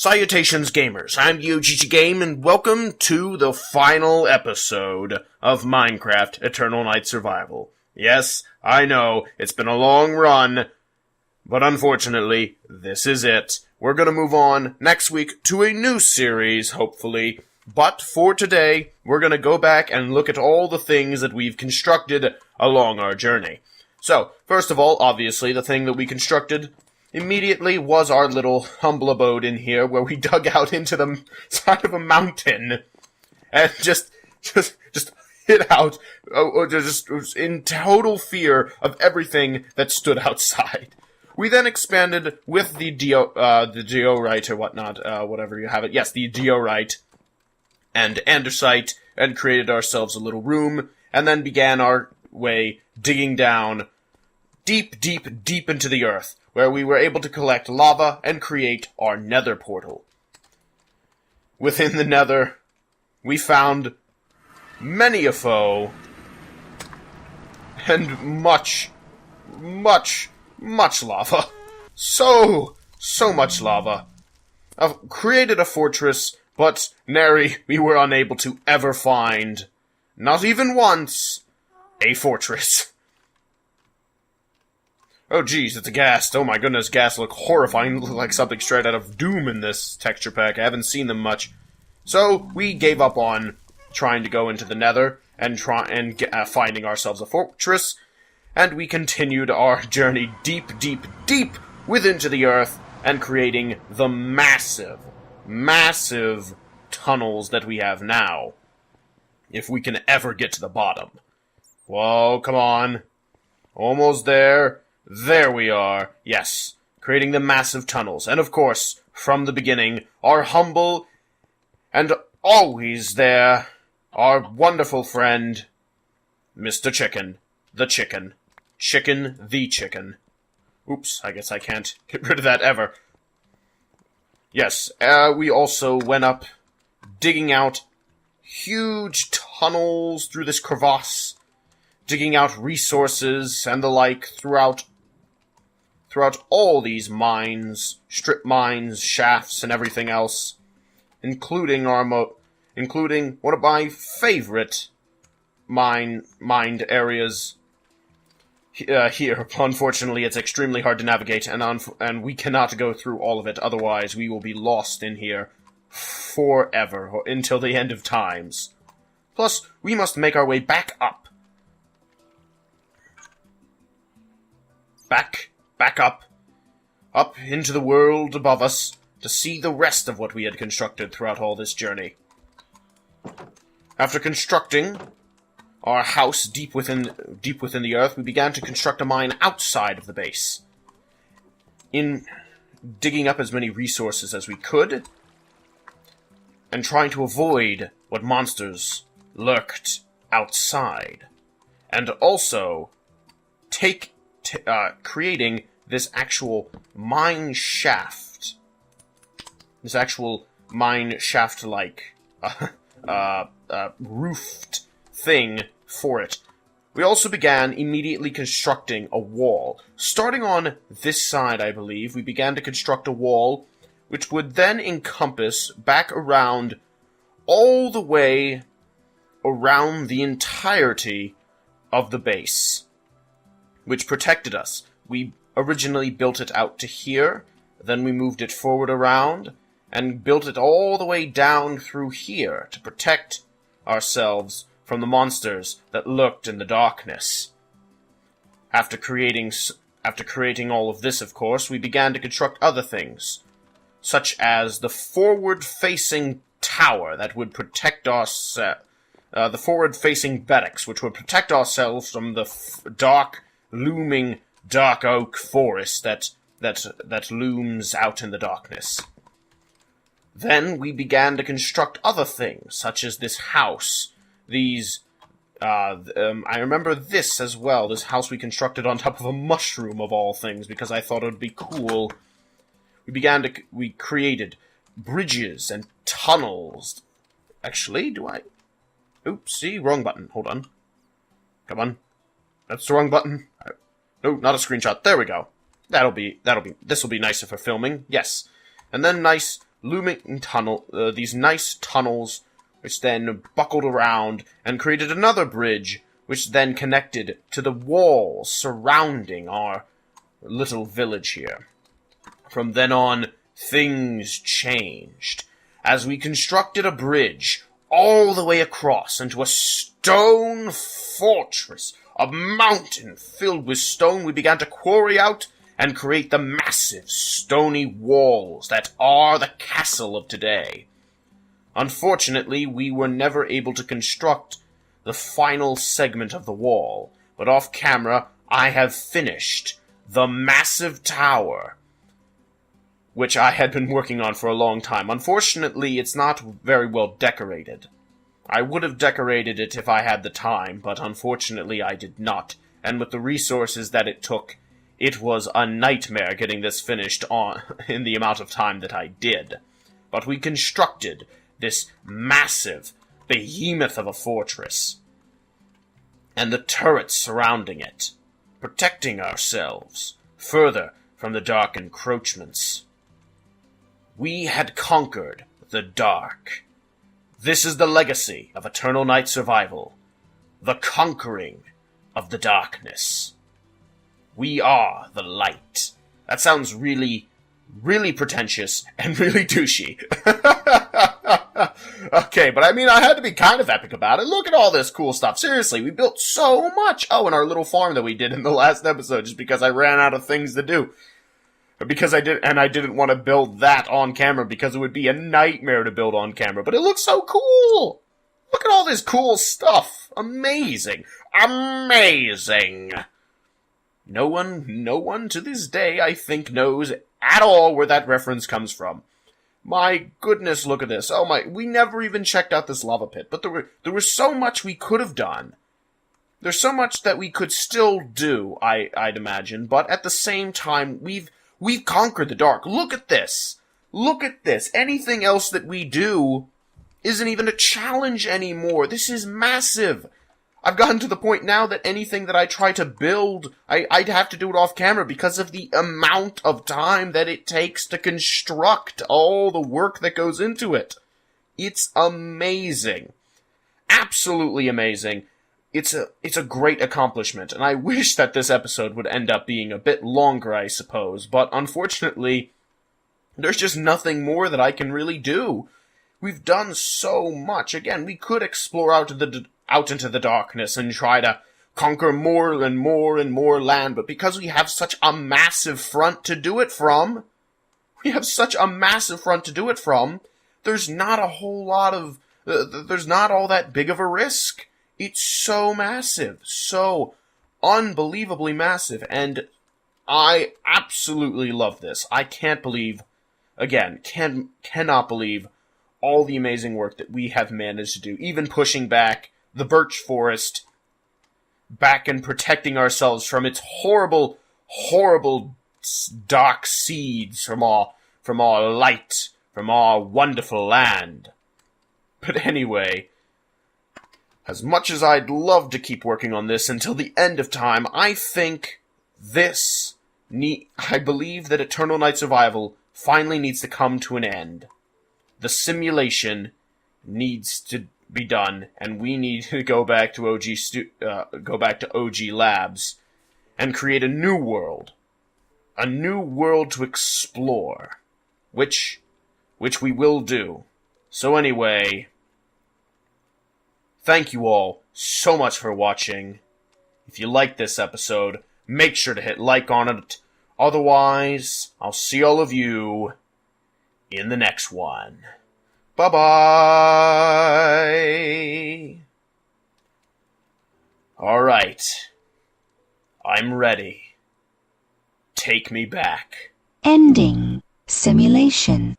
Salutations gamers, I'm OgichiGame and welcome to the final episode of Minecraft Eternal Night Survival. Yes, I know, it's been a long run, but unfortunately, this is it. We're gonna move on next week to a new series, hopefully, but for today, we're gonna go back and look at all the things that we've constructed along our journey. So, first of all, obviously, the thing that we constructed immediately was our little humble abode in here, where we dug out into the side of a mountain and just hid out, just in total fear of everything that stood outside. We then expanded with the diorite or whatnot, whatever you have it. Yes, the diorite and andesite, and created ourselves a little room, and then began our way digging down deep into the earth, where we were able to collect lava and create our nether portal. Within the nether, we found many a foe, and much lava. So much lava. Created a fortress, but nary we were unable to ever find, not even once, a fortress. Oh geez, it's a ghast. Oh my goodness, ghasts look horrifying. Look like something straight out of Doom in this texture pack. I haven't seen them much. So, we gave up on trying to go into the nether and finding ourselves a fortress, and we continued our journey deep within to the earth and creating the massive tunnels that we have now. If we can ever get to the bottom. Whoa, come on. Almost there. There we are. Yes, creating the massive tunnels. And of course, from the beginning, our humble and always there, our wonderful friend, Mr. Chicken. The Chicken. Chicken the Chicken. Oops, I guess I can't get rid of that ever. Yes, we also went up digging out huge tunnels through this crevasse, digging out resources and the like throughout all these mines, strip mines, shafts, and everything else, including one of my favorite mined areas here. Unfortunately, it's extremely hard to navigate, and we cannot go through all of it, otherwise we will be lost in here forever, or until the end of times. Plus, we must make our way back up. Back up into the world above us, to see the rest of what we had constructed throughout all this journey. After constructing our house deep within the earth, we began to construct a mine outside of the base. In digging up as many resources as we could, and trying to avoid what monsters lurked outside. And also creating this actual mine shaft. This actual mine shaft-like roofed thing for it. We also began immediately constructing a wall. Starting on this side, I believe, we began to construct a wall which would then encompass back around all the way around the entirety of the base, which protected us. We originally built it out to here, then we moved it forward around, and built it all the way down through here to protect ourselves from the monsters that lurked in the darkness. After creating all of this, of course, we began to construct other things, such as the forward-facing tower that would protect us, the forward-facing barracks, which would protect ourselves from the looming dark oak forest that looms out in the darkness. Then we began to construct other things, such as this house. I remember this as well, this house we constructed on top of a mushroom of all things, because I thought it would be cool. We created bridges and tunnels. Actually, oops, see, wrong button, hold on. Come on. That's the wrong button. No, not a screenshot. There we go. This will be nicer for filming. Yes. And then nice these nice tunnels, which then buckled around and created another bridge, which then connected to the walls surrounding our little village here. From then on, things changed, as we constructed a bridge all the way across into a stone fortress, a mountain filled with stone. We began to quarry out and create the massive stony walls that are the castle of today. Unfortunately, we were never able to construct the final segment of the wall, but off camera, I have finished the massive tower, which I had been working on for a long time. Unfortunately, it's not very well decorated. I would have decorated it if I had the time, but unfortunately I did not, and with the resources that it took, it was a nightmare getting this finished in the amount of time that I did. But we constructed this massive behemoth of a fortress, and the turrets surrounding it, protecting ourselves further from the dark encroachments. We had conquered the dark. This is the legacy of Eternal Night Survival, the conquering of the darkness. We are the light. That sounds really, really pretentious and really douchey. Okay, but I mean, I had to be kind of epic about it. Look at all this cool stuff. Seriously, we built so much. Oh, and our little farm that we did in the last episode, just because I ran out of things to do. Because I didn't want to build that on camera because it would be a nightmare to build on camera. But it looks so cool! Look at all this cool stuff! Amazing! Amazing! No one to this day, I think, knows at all where that reference comes from. My goodness, look at this. Oh my, we never even checked out this lava pit. But there was so much we could have done. There's so much that we could still do, I'd imagine. But at the same time, We've conquered the dark. Look at this. Look at this. Anything else that we do isn't even a challenge anymore. This is massive. I've gotten to the point now that anything that I try to build, I'd have to do it off camera because of the amount of time that it takes to construct all the work that goes into it. It's amazing. Absolutely amazing. It's a great accomplishment, and I wish that this episode would end up being a bit longer, I suppose, but unfortunately, there's just nothing more that I can really do. We've done so much. Again, we could explore out into the darkness and try to conquer more and more and more land, but because we have such a massive front to do it from, there's not a whole lot of, there's not all that big of a risk. It's so massive, so unbelievably massive, and I absolutely love this. I can't believe, again, cannot believe all the amazing work that we have managed to do, even pushing back the birch forest back and protecting ourselves from its horrible, horrible dark seeds from our light, from our wonderful land. But anyway, as much as I'd love to keep working on this until the end of time, I think I believe that Eternal Night Survival finally needs to come to an end. The simulation needs to be done, and we need to go back to OG Labs and create a new world to explore, which we will do. So anyway, thank you all so much for watching. If you liked this episode, make sure to hit like on it. Otherwise, I'll see all of you in the next one. Bye-bye. Alright. I'm ready. Take me back. Ending simulation.